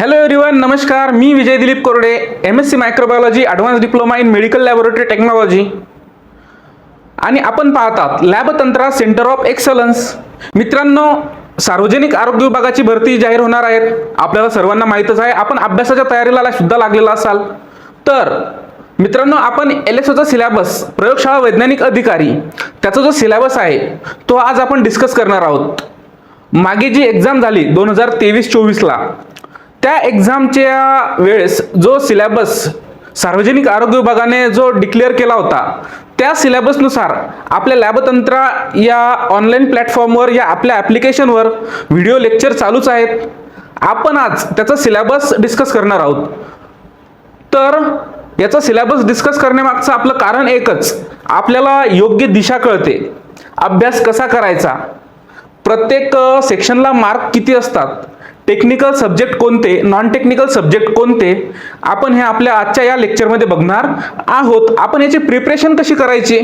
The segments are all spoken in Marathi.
हॅलो एव्हरीवन, नमस्कार. मी विजय दिलीप कोरडे, MSc microbiology, advance diploma in medical laboratory technology, आणि आपण पाहतात lab tantra centre of excellence. मित्रांनो, सार्वजनिक आरोग्य विभागाची भरती जाहीर होणार आहेत. आपल्याला सर्वांना माहीतच आहे. आपण अभ्यासाच्या तयारीला सुद्धा लागलेला असाल तर मित्रांनो, आपण LSOचा सिलेबस, प्रयोगशाळा वैज्ञानिक अधिकारी, त्याचा जो सिलेबस आहे तो आज आपण डिस्कस करणार आहोत. मागे जी एक्झाम झाली 2023-24ला, त्या एक्झामच्या वेळेस जो सिलेबस सार्वजनिक आरोग्य विभागाने जो डिक्लेअर केला होता, त्या सिलेबसनुसार आपल्या लॅबतंत्रा या ऑनलाईन प्लॅटफॉर्मवर, या आपल्या ॲप्लिकेशनवर व्हिडिओ लेक्चर चालूच आहेत. आपण आज त्याचा सिलेबस डिस्कस करणार आहोत. तर याचा सिलेबस डिस्कस करण्यामागचं आपलं कारण एकच, आपल्याला योग्य दिशा कळते, अभ्यास कसा करायचा, प्रत्येक सेक्शनला मार्क किती असतात, टेक्निकल सब्जेक्ट कोणते, नॉन टेक्निकल सब्जेक्ट कोणते, आपण हे आपल्या आजच्या या लेक्चरमध्ये बघणार आहोत. आपण याची प्रिपरेशन कशी करायची,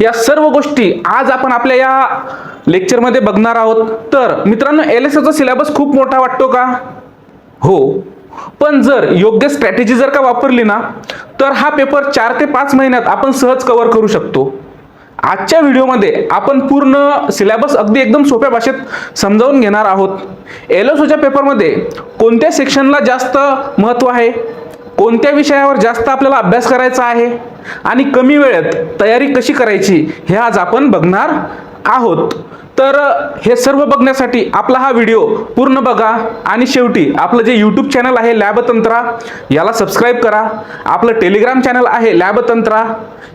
या सर्व गोष्टी आज आपण आपल्या या लेक्चरमध्ये बघणार आहोत. तर मित्रांनो, LSOचा सिलेबस खूप मोठा वाटतो का? हो, पण जर योग्य स्ट्रॅटेजी जर का वापरली ना, तर हा पेपर 4 ते 5 महिन्यात आपण सहज कव्हर करू शकतो. आजच्या व्हिडिओमध्ये आपण पूर्ण सिलेबस अगदी एकदम सोप्या भाषेत समजावून घेणार आहोत. LSOच्या पेपरमध्ये कोणत्या सेक्शनला जास्त महत्त्व आहे, कोणत्या विषयावर जास्त आपल्याला अभ्यास करायचा आहे, आणि कमी वेळेत तयारी कशी करायची, हे आज आपण बघणार आहोत. तर हे सर्व बघण्यासाठी आपला हा व्हिडिओ पूर्ण बघा, आणि शेवटी आपलं जे YouTube चॅनल आहे लॅबतंत्रा, याला सबस्क्राईब करा. आपलं टेलिग्राम चॅनल आहे लॅबतंत्रा,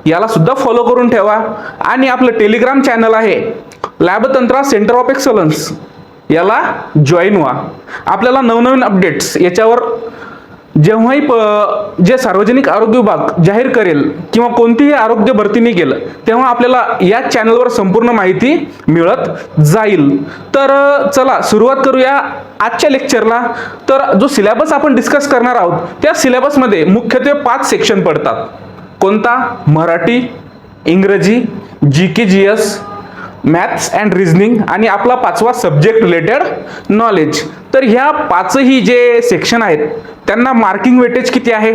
याला सुद्धा फॉलो करून ठेवा. आणि आपलं टेलिग्राम चॅनल आहे लॅबतंत्रा सेंटर ऑफ एक्सलन्स, याला जॉईन व्हा. आपल्याला नवनवीन अपडेट्स याच्यावर जेव्हाही जे सार्वजनिक आरोग्य विभाग जाहीर करेल किंवा कोणतीही आरोग्य भरती निघेल, तेव्हा आपल्याला या चॅनलवर संपूर्ण माहिती मिळत जाईल. तर चला सुरुवात करूया आजच्या लेक्चरला. तर जो सिलेबस आपण डिस्कस करणार आहोत, त्या सिलेबसमध्ये मुख्यत्वे 5 सेक्शन पडतात. कोणता? मराठी, इंग्रजी, GK GS, maths and reasoning, आणि आपला 5वा सब्जेक्ट रिलेटेड नॉलेज. तर ह्या 5ही जे सेक्शन आहेत त्यांना मार्किंग वेटेज किती आहे,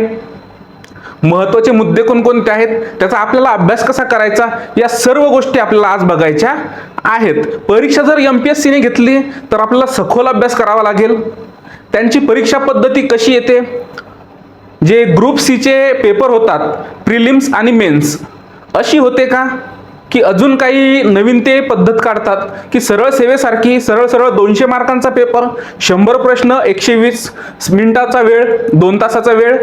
महत्त्वाचे मुद्दे कोणकोणते आहेत, त्याचा आपल्याला अभ्यास कसा करायचा, या सर्व गोष्टी आपल्याला आज बघायच्या आहेत. परीक्षा जर MPSC ने घेतली तर आपल्याला सखोल अभ्यास करावा लागेल. त्यांची परीक्षा पद्धती कशी येते, जे ग्रुप C चे पेपर होतात, प्रिलिम्स आणि मेन्स, अशी होते का, की अजून काही नवीन ते पद्धत काढतात, की सरळ सेवेसारखी सरळ 200 मार्कांचा पेपर, 100 प्रश्न, 120 मिनिटाचा वेळ, 2 तासाचा वेळ,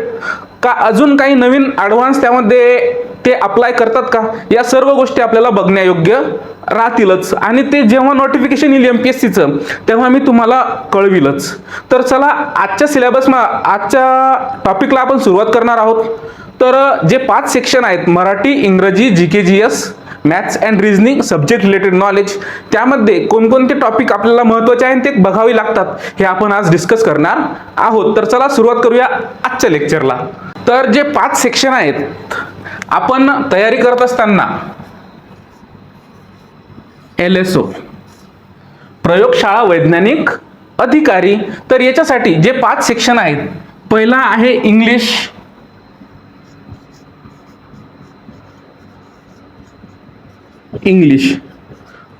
का अजून काही नवीन ॲडव्हान्स त्यामध्ये ते अप्लाय करतात का, या सर्व गोष्टी आपल्याला बघण्यायोग्य राहतीलच. आणि ते जेव्हा नोटिफिकेशन येईल MPSCचं तेव्हा मी तुम्हाला कळविलच. तर चला आजच्या आजच्या टॉपिकला आपण सुरुवात करणार आहोत. तर जे 5 सेक्शन आहेत, मराठी, इंग्रजी, GK GS, maths and reasoning, subject related knowledge, त्यामध्ये कोणकोणते टॉपिक आपल्याला महत्त्वाचे आहेत ते बघावे लागतात, हे आपण आज डिस्कस करणार आहोत. तर चला सुरुवात करूया आजच्या लेक्चरला. तर जे 5 सेक्शन आहेत, आपण तयारी करत असताना LSO, प्रयोगशाळा वैज्ञानिक अधिकारी, तर याच्यासाठी जे 5 सेक्शन आहेत, पहिला आहे इंग्लिश.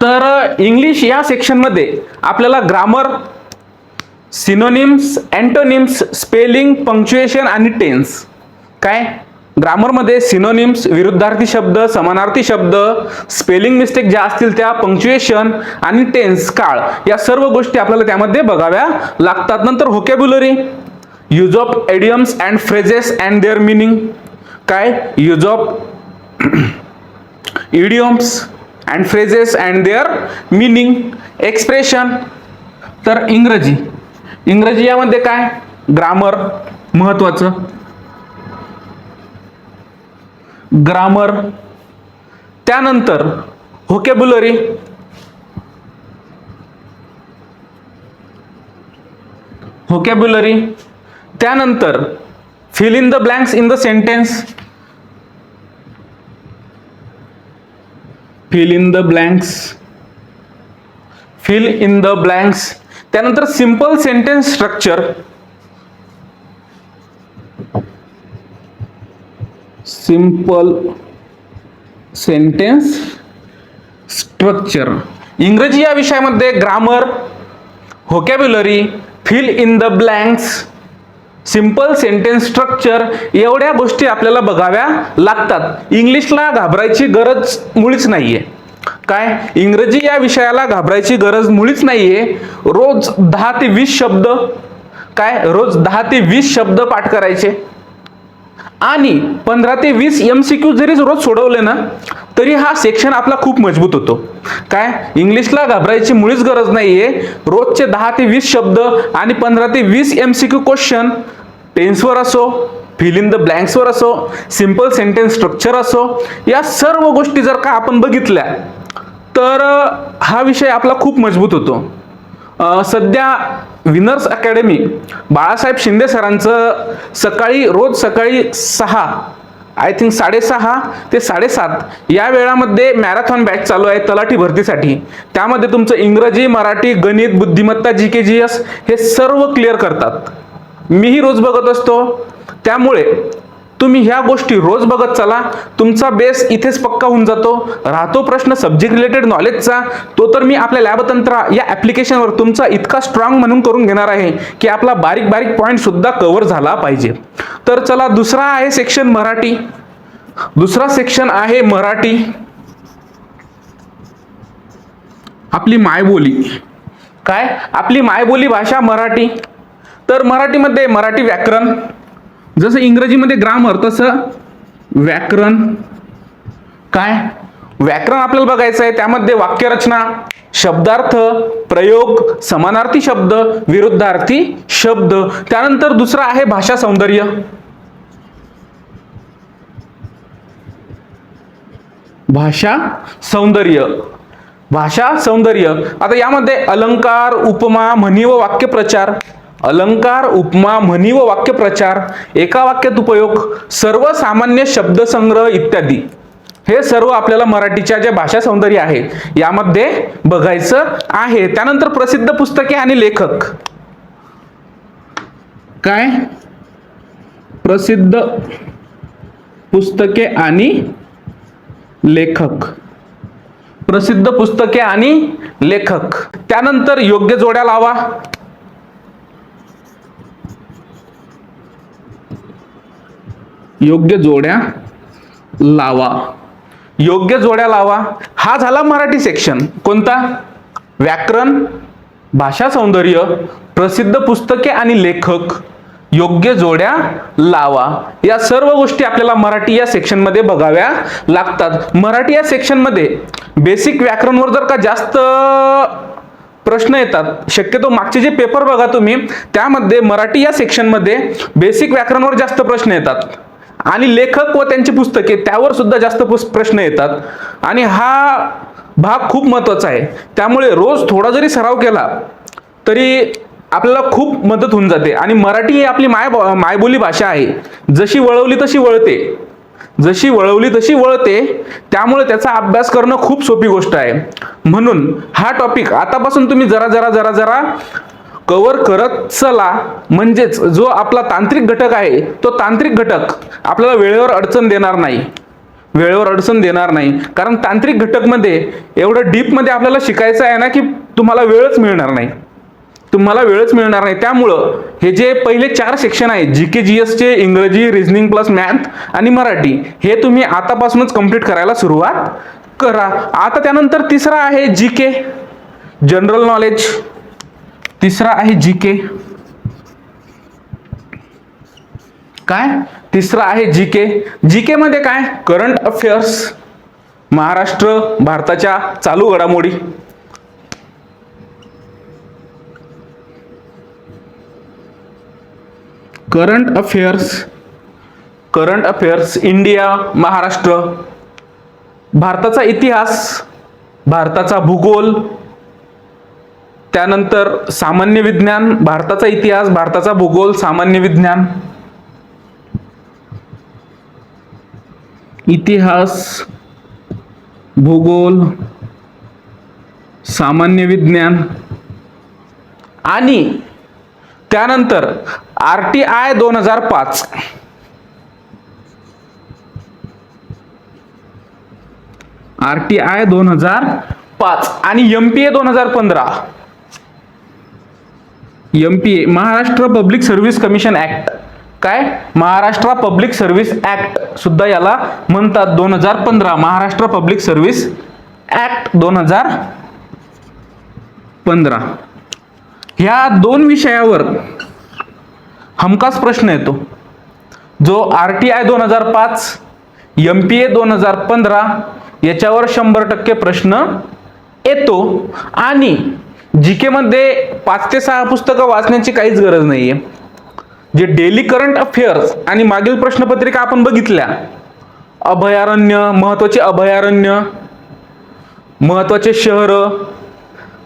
तर इंग्लिश या सेक्शनमध्ये आपल्याला grammar, synonyms, antonyms, spelling, punctuation आणि टेन्स. काय? ग्रामरमध्ये सिनोनिम्स, विरुद्धार्थी शब्द, समानार्थी शब्द, स्पेलिंग मिस्टेक ज्या असतील त्या, पंक्च्युएशन आणि टेन्स, काळ, या सर्व गोष्टी आपल्याला त्यामध्ये बघाव्या लागतात. नंतर vocabulary, use of idioms and phrases and their meaning. काय? Use of idioms and phrases and their meaning, expression. तर इंग्रजी यामध्ये काय? ग्रामर महत्वाचं, ग्रामर, त्यानंतर व्होकॅब्युलरी, त्यानंतर fill in the blanks in the sentence, fill in the blanks, त्यानंतर simple sentence structure, simple sentence structure. इंग्रजी या विषयामध्ये grammar, vocabulary, fill in the blanks, simple sentence structure एवढ्या गोष्टी आपल्याला बघाव्या लागतात. इंग्लिशला घाबरायची गरज मुळीच नाहीये. काय, इंग्रजी या विषयाला घाबरायची गरज मुळीच नाहीये. रोज 10 ते 20 शब्द, काय रोज 10 ते 20 शब्द पाठ करायचे आणि 15 ते 20 MCQ जरी रोज सोडवले ना तरी हा सेक्शन आपला खूप मजबूत होतो. काय, इंग्लिशला घाबरायची मुळीच गरज नाहीये. रोजचे 10 ते 20 शब्द आणि 15 ते 20 MCQ क्वेश्चन, टेन्सवर असो, फिल इन द ब्लँक्सवर असो, सिंपल सेंटेन्स स्ट्रक्चर असो, या सर्व गोष्टी जर का आपण बघितल्या तर हा विषय आपला खूप मजबूत होतो. सध्या विनर्स अकॅडमी बाळासाहेब शिंदे सरांचं रोज सकाळी 6 आय थिंक 6:30 ते 7:30 या वेळामध्ये मॅरेथॉन बॅच चालू आहे तलाठी भरतीसाठी. त्यामध्ये तुमचं इंग्रजी, मराठी, गणित, बुद्धिमत्ता, GK GS हे सर्व क्लिअर करतात. मीही रोज बघत असतो. त्यामुळे तुम्ही ह्या गोष्टी रोज बघत चला. तुमचा बेस इथेच पक्का होऊन जातो. राहतो प्रश्न सब्जेक्ट रिलेटेड नॉलेजचा, तो तर मी आपल्या लॅबतंत्रा या ॲप्लिकेशनवर तुमचा इतका स्ट्रॉंग म्हणून करून घेणार आहे की आपला बारीक बारीक पॉईंट सुद्धा कव्हर झाला पाहिजे. तर चला, दुसरा आहे सेक्शन मराठी. दुसरा सेक्शन आहे मराठी, आपली मायबोली. काय, आपली मायबोली भाषा मराठी. तर मराठीमध्ये मराठी व्याकरण, जसं इंग्रजीमध्ये ग्रामर तसं व्याकरण. काय, व्याकरण आपल्याला बघायचं आहे. त्यामध्ये वाक्यरचना, शब्दार्थ, प्रयोग, समानार्थी शब्द, विरुद्धार्थी शब्द. त्यानंतर दुसरा आहे भाषा सौंदर्य. भाषा सौंदर्य, भाषा सौंदर्य. आता यामध्ये अलंकार, उपमा, म्हणी व वाक्यप्रचार, अलंकार, उपमा, म्हणी व वाक्यप्रचार, एका वाक्यात उपयोग, सर्वसामान्य शब्दसंग्रह इत्यादी, हे सर्व आपल्याला मराठीच्या ज्या भाषा सौंदर्य आहे यामध्ये बघायचं आहे. त्यानंतर प्रसिद्ध पुस्तके आणि लेखक. काय, प्रसिद्ध पुस्तके आणि लेखक, प्रसिद्ध पुस्तके आणि लेखक. त्यानंतर योग्य जोड्या लावा. योग्य जोड्या लावा, योग्य जोड्या लावा. हा झाला मराठी सेक्शन. कोणता? व्याकरण, भाषा सौंदर्य, प्रसिद्ध पुस्तके आणि लेखक, योग्य जोड्या लावा. या सर्व गोष्टी आपल्याला मराठी या सेक्शन मध्ये बघाव्या लागतात. मराठी या सेक्शन मध्ये बेसिक व्याकरणवर जर का जास्त प्रश्न येतात, शक्यतो मागचे जे पेपर बघा तुम्ही, त्यामध्ये मराठी या सेक्शन मध्ये बेसिक व्याकरणवर जास्त प्रश्न येतात आणि लेखक व त्यांची पुस्तके त्यावर सुद्धा जास्त प्रश्न येतात. आणि हा भाग खूप महत्त्वाचा आहे. त्यामुळे रोज थोडा जरी सराव केला तरी आपल्याला खूप मदत होऊन जाते. आणि मराठी ही आपली मायबोली भाषा आहे. जशी वळवली तशी वळते, जशी वळवली तशी वळते. त्यामुळे त्याचा अभ्यास करणं खूप सोपी गोष्ट आहे. म्हणून हा टॉपिक आतापासून तुम्ही जरा जरा जरा जरा कव्हर करत चला. म्हणजेच जो आपला तांत्रिक घटक आहे तो तांत्रिक घटक आपल्याला वेळेवर अडचण देणार नाही, वेळेवर अडचण देणार नाही. कारण तांत्रिक घटक मध्ये एवढं डीप मध्ये आपल्याला शिकायचं आहे ना की तुम्हाला वेळच मिळणार नाही, तुम्हाला वेळच मिळणार नाही. त्यामुळं हे जे पहिले 4 सेक्शन आहेत, GK GS चे, इंग्रजी, रिझनिंग प्लस मॅथ आणि मराठी, हे तुम्ही आतापासूनच कंप्लीट करायला सुरुवात करा. आता त्यानंतर तिसरा आहे GK, जनरल नॉलेज. तिसरा आहे GK. काय, तिसरा आहे GK. GK मध्ये काय, करंट अफेअर्स, महाराष्ट्र, भारताच्या चालू घडामोडी. Current affairs, current affairs, India, Maharashtra, भारताचा इतिहास, भारताचा भूगोल. त्यानंतर सामान्य विज्ञान, भारताचा इतिहास, भारताचा भूगोल, सामान्य विज्ञान, इतिहास, भूगोल, सामान्य विज्ञान. आणि त्यानंतर RTI 2005, RTI 2005 आणि MPA 2015. MPA Maharashtra public service commission act. काय? महाराष्ट्र पब्लिक सर्व्हिस ऍक्ट सुद्धा याला म्हणतात. 2015 महाराष्ट्र पब्लिक सर्व्हिस ऍक्ट 2015. ह्या दोन विषयावर हमखास प्रश्न येतो. जो RTI 2005, MPA 2015 याच्यावर 100% प्रश्न येतो. आणि जीके मध्ये 5 ते 6 पुस्तकं वाचण्याची काहीच गरज नाहीये. जे डेली करंट अफेअर्स आणि मागील प्रश्नपत्रिका आपण बघितल्या, अभयारण्य, महत्वाचे अभयारण्य, महत्वाचे शहर,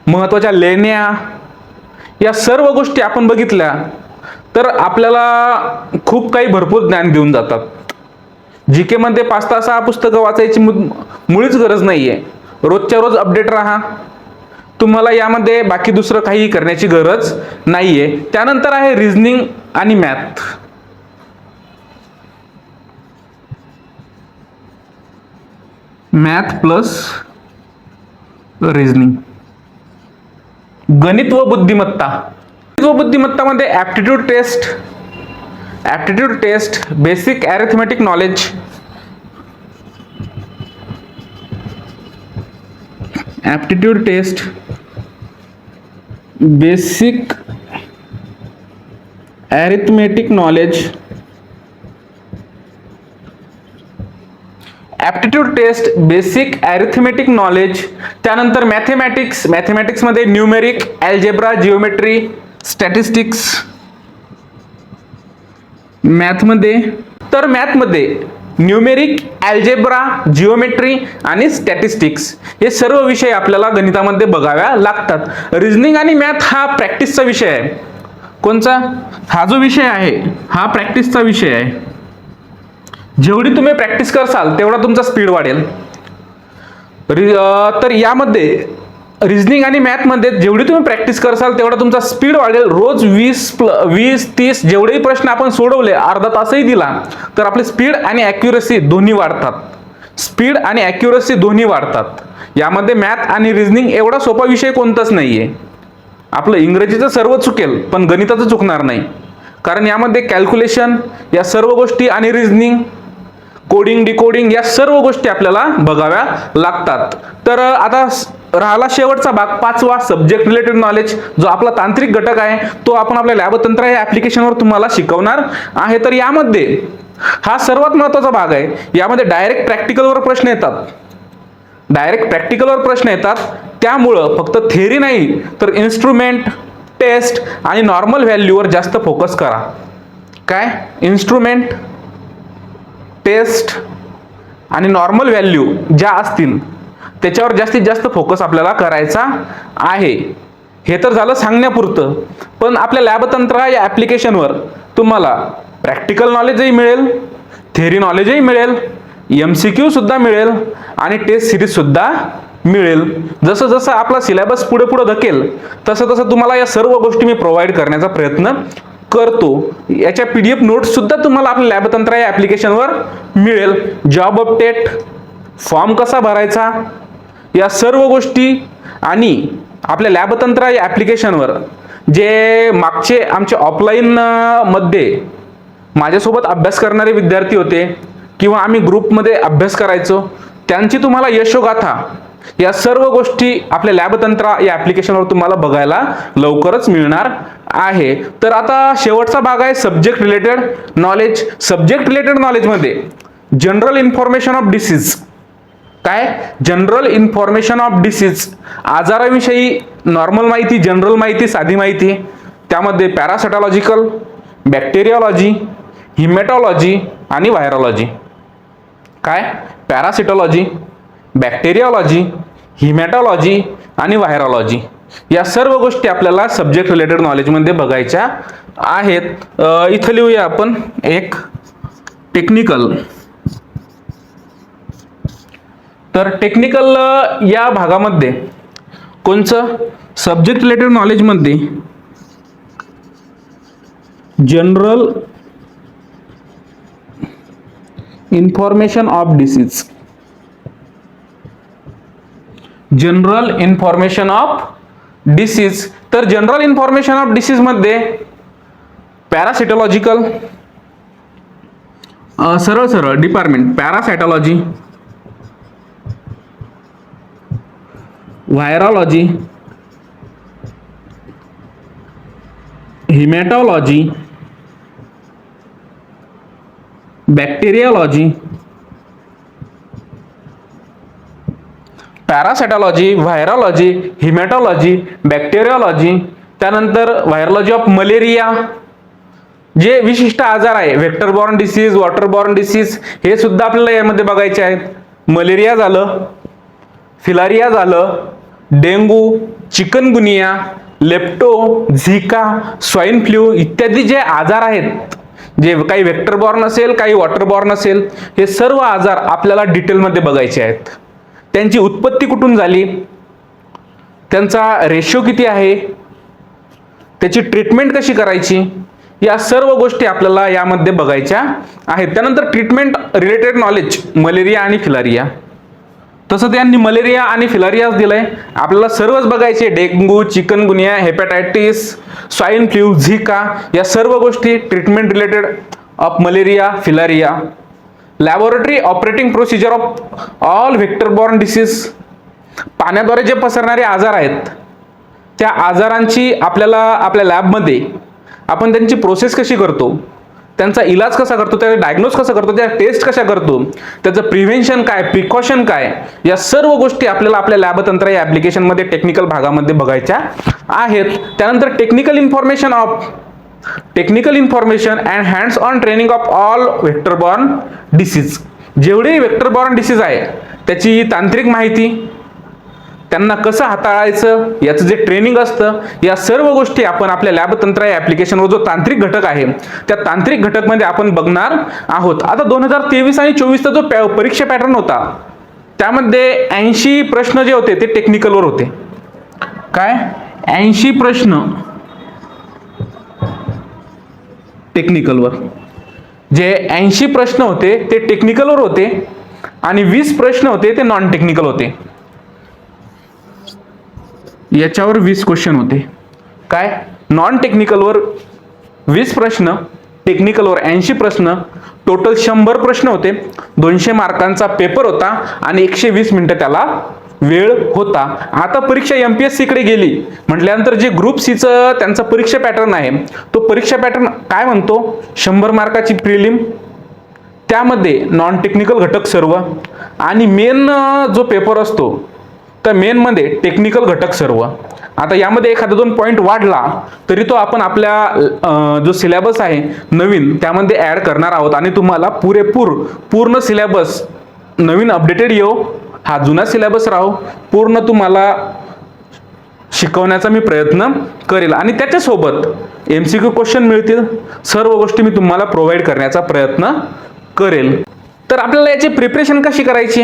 महत्वाच्या लेण्या, या सर्व गोष्टी आपण बघितल्या तर आपल्याला खूप काही भरपूर ज्ञान देऊन जातात. जीके मध्ये 5 ते 6 पुस्तकं वाचायची मुळीच गरज नाहीये. रोजच्या रोज अपडेट राहा. तुम्हाला यामध्ये बाकी दुसरं काही करण्याची गरज नाहीये. त्यानंतर आहे रिझनिंग आणि मॅथ. मॅथ प्लस रिझनिंग, गणित व बुद्धिमत्ता. गणित व बुद्धिमत्तामध्ये aptitude test, basic arithmetic knowledge, aptitude test, basic arithmetic knowledge, aptitude test, basic arithmetic knowledge. त्यानंतर मॅथमॅटिक्स मध्ये न्यूमेरिक, अल्जेब्रा, जिओमेट्री, स्टॅटिस्टिक्स. मॅथमध्ये न्यूमेरिक, अल्जेब्रा, जिओमेट्री आणि स्टॅटिस्टिक्स हे सर्व विषय आपल्याला गणितामध्ये बघाव्या लागतात. रिझनिंग आणि मॅथ हा प्रॅक्टिसचा विषय आहे. कोणचा? हा जो विषय आहे हा प्रॅक्टिसचा विषय आहे. जेवढी तुम्ही प्रॅक्टिस करसाल तेवढा तुमचा स्पीड वाढेल. तर यामध्ये रिझनिंग आणि मॅथमध्ये जेवढी तुम्ही प्रॅक्टिस करसाल तेवढा तुमचा स्पीड वाढेल. रोज 20-30 जेवढेही प्रश्न आपण सोडवले, अर्धा तासही दिला तर आपले स्पीड आणि ॲक्युरसी दोन्ही वाढतात. यामध्ये मॅथ आणि रिझनिंग एवढा सोपा विषय कोणताच नाहीये. आपलं इंग्रजीचं सर्व चुकेल पण गणिताचं चुकणार नाही. कारण यामध्ये कॅल्क्युलेशन या सर्व गोष्टी आणि रिझनिंग, कोडिंग, डिकोडिंग या सर्व गोष्टी आपल्याला बघाव्या लागतात. तर आता राहिला शेवटचा भाग, 5वा सब्जेक्ट रिलेटेड नॉलेज, जो आपला तांत्रिक घटक आहे तो आपण आपल्या लॅबतंत्र या ऍप्लिकेशनवर तुम्हाला शिकवणार आहे. तर यामध्ये हा सर्वात महत्त्वाचा भाग आहे. यामध्ये डायरेक्ट प्रॅक्टिकलवर प्रश्न येतात. त्यामुळं फक्त थेअरी नाही तर इन्स्ट्रुमेंट, टेस्ट आणि नॉर्मल व्हॅल्यूवर जास्त फोकस करा. काय? इन्स्ट्रुमेंट, टेस्ट आणि नॉर्मल व्हॅल्यू ज्या असतील त्याच्यावर जास्तीत जास्त फोकस आपल्याला करायचा आहे. हे तर झालं सांगण्यापुरतं, पण आपल्या लॅबतंत्र या ऍप्लिकेशनवर तुम्हाला प्रॅक्टिकल नॉलेजही मिळेल, थेअरी नॉलेजही मिळेल, MCQ सुद्धा मिळेल आणि टेस्ट सिरीज सुद्धा मिळेल. जसं जसं आपला सिलेबस पुढे धकेल तसं तुम्हाला या सर्व गोष्टी मी प्रोव्हाइड करण्याचा प्रयत्न करतो. याच्या PDF नोट्स सुद्धा तुम्हाला आपल्या लॅबतंत्र या ऍप्लिकेशनवर मिळेल. जॉब अपडेट, फॉर्म कसा भरायचा या सर्व गोष्टी आणि आपल्या लॅबतंत्र या ऍप्लिकेशनवर जे मागचे आमचे ऑफलाईन मध्ये माझ्यासोबत अभ्यास करणारे विद्यार्थी होते किंवा आम्ही ग्रुपमध्ये अभ्यास करायचो, त्यांची तुम्हाला यशोगाथा या सर्व गोष्टी आपल्या लॅबतंत्र या ऍप्लिकेशनवर तुम्हाला बघायला लवकरच मिळणार आहे. तर आता शेवटचा भाग आहे subject related knowledge. Subject related नॉलेजमध्ये जनरल इन्फॉर्मेशन ऑफ डिसीज. काय? जनरल इन्फॉर्मेशन ऑफ डिसीज, आजाराविषयी नॉर्मल माहिती, जनरल माहिती, साधी माहिती. त्यामध्ये पॅरासिटॉलॉजिकल, बॅक्टेरियोलॉजी, हिमॅटॉलॉजी आणि व्हायरोलॉजी. काय? पॅरासिटॉलॉजी, बॅक्टेरियोलॉजी, हिमॅटॉलॉजी आणि व्हायरोलॉजी या सर्व गोष्टी आपल्याला सब्जेक्ट रिलेटेड नॉलेजमध्ये बघायच्या आहेत. इथं लिहूया आपण एक टेक्निकल. तर टेक्निकल या भागामध्ये कोणचं? सब्जेक्ट रिलेटेड नॉलेजमध्ये general information of disease. General information of disease. तर जनरल इन्फॉर्मेशन ऑफ डिसीज मध्ये पॅरासिटॉलॉजिकल, सरळ सरळ department parasitology, virology, haematology, bacteriology, parasitology, virology, haematology, bacteriology, त्यानंतर व्हायरॉलॉजी ऑफ मलेरिया, जे विशिष्ट आजार आहे vector borne disease, water borne disease, हे सुद्धा आपल्याला यामध्ये बघायचे आहेत. मलेरिया झालं, फिलारिया झालं, dengue, chikungunya, lepto, zika, swine flu इत्यादी जे आजार आहेत, जे काही व्हेक्टर बॉर्न असेल काही वॉटर बॉर्न असेल, हे सर्व आजार आपल्याला डिटेलमध्ये बघायचे आहेत. त्यांची उत्पत्ती कुठून झाली, त्यांचा रेशो किती आहे, त्याची ट्रीटमेंट कशी करायची, या सर्व गोष्टी आपल्याला यामध्ये बघायच्या आहेत. त्यानंतर ट्रीटमेंट रिलेटेड नॉलेज मलेरिया आणि फिलारिया, तसं त्यांनी मलेरिया आणि फिलारियाच दिलंय. आपल्याला सर्वच बघायचे, dengue, chikungunya, hepatitis, swine flu, zika, या सर्व गोष्टी treatment related of malaria, filaria. Laboratory operating procedure of all vector borne disease, पाण्याद्वारे जे पसरणारे आजार आहेत त्या आजारांची आपल्याला आपल्या लॅबमध्ये आपण त्यांची प्रोसेस कशी करतो, त्यांचा इलाज कसा करतो, त्याचा डायग्नोज कसा करतो, त्या टेस्ट कशा करतो, त्याचं प्रिव्हेन्शन काय, प्रिकॉशन काय, या सर्व गोष्टी आपल्याला आपल्या लॅबतंत्र या ॲप्लिकेशनमध्ये टेक्निकल भागामध्ये बघायच्या आहेत. त्यानंतर technical information and hands on training of all vector borne disease, जेवढे व्हेक्टर बॉर्न डिसीज आहे त्याची तांत्रिक माहिती, त्यांना कसं हाताळायचं याचं जे ट्रेनिंग असतं, या सर्व गोष्टी आपण आपल्या लॅबतंत्र या ॲप्लिकेशनवर जो तांत्रिक घटक आहे त्या तांत्रिक घटकमध्ये आपण बघणार आहोत. आता 2023 आणि 24चा जो परीक्षा पॅटर्न होता त्यामध्ये 80 प्रश्न जे होते ते टेक्निकलवर होते. काय 80 प्रश्न टेक्निकलवर, जे 80 प्रश्न होते ते टेक्निकलवर होते आणि 20 प्रश्न होते ते नॉन टेक्निकल होते. याच्यावर 20 क्वेश्चन होते. काय नॉन टेक्निकलवर 20 प्रश्न, टेक्निकलवर 80 प्रश्न, टोटल 100 प्रश्न होते. 200 मार्कांचा पेपर होता आणि 120 मिनिटं त्याला वेळ होता. आता परीक्षा MPSC कडे गेली म्हटल्यानंतर जे ग्रुप सीचं त्यांचा परीक्षा पॅटर्न आहे तो परीक्षा पॅटर्न काय म्हणतो, 100 मार्काची प्रिलिम, त्यामध्ये नॉन टेक्निकल घटक सर्व आणि मेन जो पेपर असतो तर मेन मध्ये टेक्निकल घटक सर्व. आता यामध्ये एखादा 2 पॉईंट वाढला तरी तो आपण आपल्या जो सिलेबस आहे नवीन त्यामध्ये ऍड करणार आहोत आणि तुम्हाला पूर्ण सिलेबस नवीन अपडेटेड येऊ, हा जुना सिलेबस राहू, पूर्ण तुम्हाला शिकवण्याचा मी प्रयत्न करेल आणि त्याच्यासोबत MCQ क्वेश्चन मिळतील, सर्व गोष्टी मी तुम्हाला प्रोव्हाइड करण्याचा प्रयत्न करेल. तर आपल्याला याची प्रिपरेशन कशी करायची,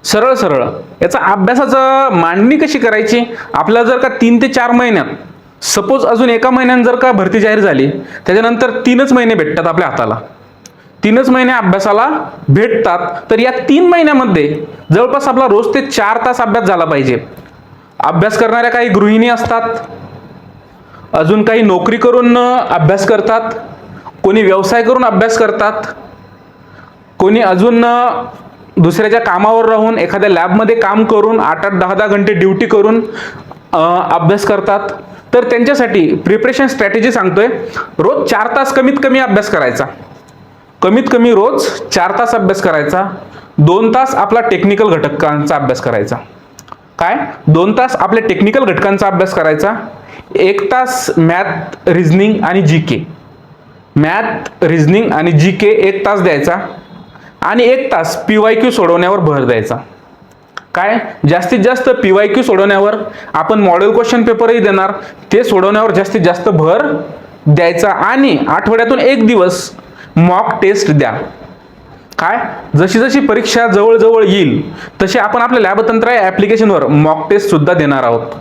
सरळ सरळ याचा अभ्यासाचा मांडणी कशी करायची. आपल्याला जर का 3 ते 4 महिन्यात, सपोज अजून 1 महिन्यात जर का भरती जाहीर झाली त्याच्यानंतर 3च महिने भेटतात आपल्या हाताला, 3च महिने अभ्यासाला भेटतात, तर या 3 महिन्यामध्ये जवळपास आपला रोज ते 4 तास अभ्यास झाला पाहिजे. अभ्यास करणाऱ्या काही गृहिणी असतात, अजून काही नोकरी करून अभ्यास करतात, कोणी व्यवसाय करून अभ्यास करतात, कोणी अजून दुसऱ्याच्या कामावर राहून एखाद्या लॅबमध्ये काम करून 8-8, 10-10 घंटे ड्युटी करून अभ्यास करतात. तर त्यांच्यासाठी प्रिपरेशन स्ट्रॅटेजी सांगतोय, रोज 4 तास कमीत कमी अभ्यास करायचा, कमीत कमी रोज 4 तास अभ्यास करायचा. 2 तास आपला टेक्निकल घटकांचा अभ्यास करायचा. काय 2 तास आपल्या टेक्निकल घटकांचा अभ्यास करायचा. 1 तास मॅथ, रिझनिंग आणि GK, मॅथ, रिझनिंग आणि GK 1 तास द्यायचा आणि 1 तास PYQ सोडवण्यावर भर द्यायचा. काय जास्तीत जास्त PYQ सोडवण्यावर, आपण मॉडेल क्वेश्चन पेपरही देणार, ते सोडवण्यावर जास्तीत जास्त भर द्यायचा आणि आठवड्यातून 1 दिवस मॉक टेस्ट द्या. काय जशी जशी परीक्षा जवळ येईल तसे आपण आपल्या लॅबतंत्र या ॲप्लिकेशनवर मॉक टेस्ट सुद्धा देणार आहोत.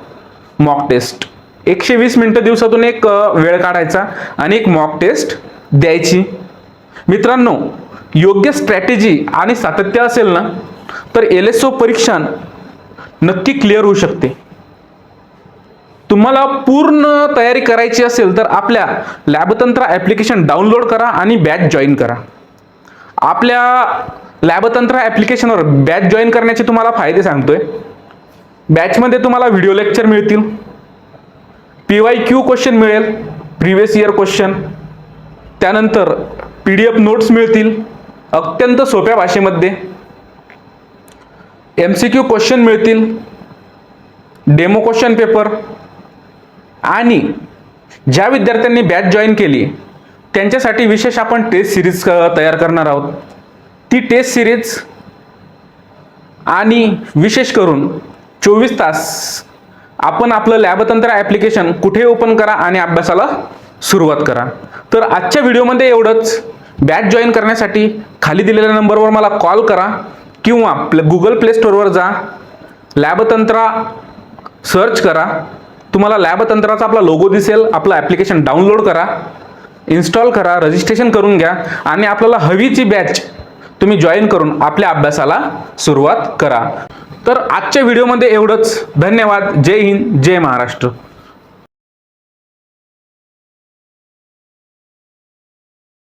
मॉक टेस्ट 120 मिनिटं दिवसातून एक वेळ काढायचा आणि एक मॉक टेस्ट द्यायची. मित्रांनो, योग्य स्ट्रॅटेजी आणि सातत्य असेल ना तर LSO परीक्षा नक्की क्लिअर होऊ शकते. तुम्हाला पूर्ण तयारी करायची असेल तर आपल्या लॅबतंत्र ॲप्लिकेशन डाउनलोड करा आणि बॅच जॉईन करा. आपल्या लॅबतंत्र ॲप्लिकेशनवर बॅच जॉईन करण्याचे तुम्हाला फायदे सांगतोय. बॅचमध्ये तुम्हाला व्हिडिओ लेक्चर मिळतील, PYQ क्वेश्चन मिळेल, प्रिव्हियस इयर क्वेश्चन, त्यानंतर PDF नोट्स मिळतील अत्यंत सोप्या भाषेमध्ये, MCQ क्वेश्चन मिळतील, डेमो क्वेश्चन पेपर, आणि ज्या विद्यार्थ्यांनी बॅच जॉईन केली त्यांच्यासाठी विशेष आपण टेस्ट सिरीज तयार करणार आहोत. ती टेस्ट सिरीज आणि विशेष करून 24 तास आपण आपलं लॅबतंत्र ॲप्लिकेशन कुठे ओपन करा आणि अभ्यासाला सुरुवात करा. तर आजच्या व्हिडिओमध्ये एवढंच. बॅच जॉईन करण्यासाठी खाली दिलेल्या नंबरवर मला कॉल करा किंवा गुगल प्ले स्टोअरवर जा, लॅबतंत्रा सर्च करा. तुम्हाला लॅबतंत्राचा आपला लोगो दिसेल. आपलं ॲप्लिकेशन डाउनलोड करा, इन्स्टॉल करा, रजिस्ट्रेशन करून घ्या आणि आपल्याला हवीची बॅच तुम्ही जॉईन करून आपल्या अभ्यासाला सुरुवात करा. तर आजच्या व्हिडिओमध्ये एवढंच. धन्यवाद. जय हिंद, जय महाराष्ट्र.